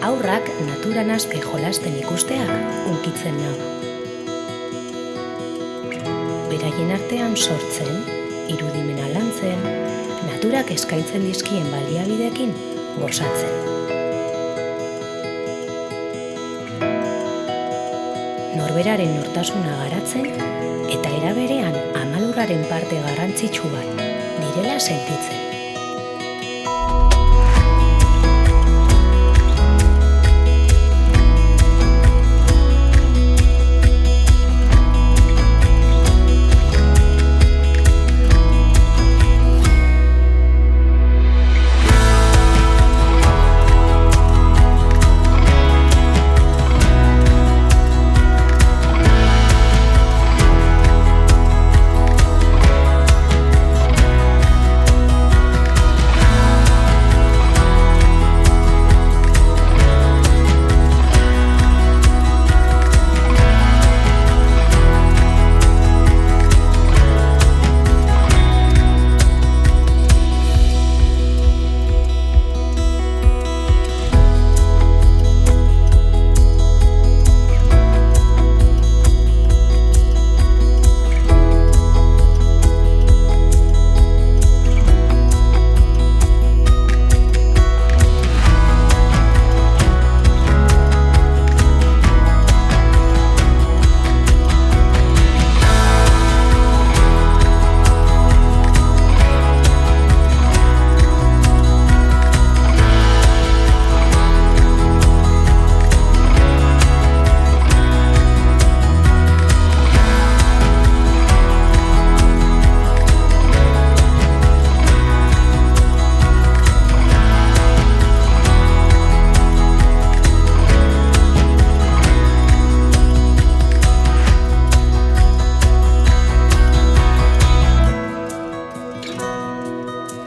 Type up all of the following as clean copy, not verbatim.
Haurrak naturan aske jolasten ikusteak hunkitzen nau. Beraien artean sortzen, irudimena lantzen, naturak eskaintzen dizkien baliabideekin gozatzen. Norberaren nortasuna garatzen eta era berean amalurraren parte garrantzitsu bat direla sentitzen.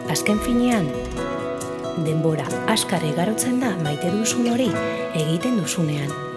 Azken finean, denbora askar igarotzen da maite duzun hori egiten duzunean.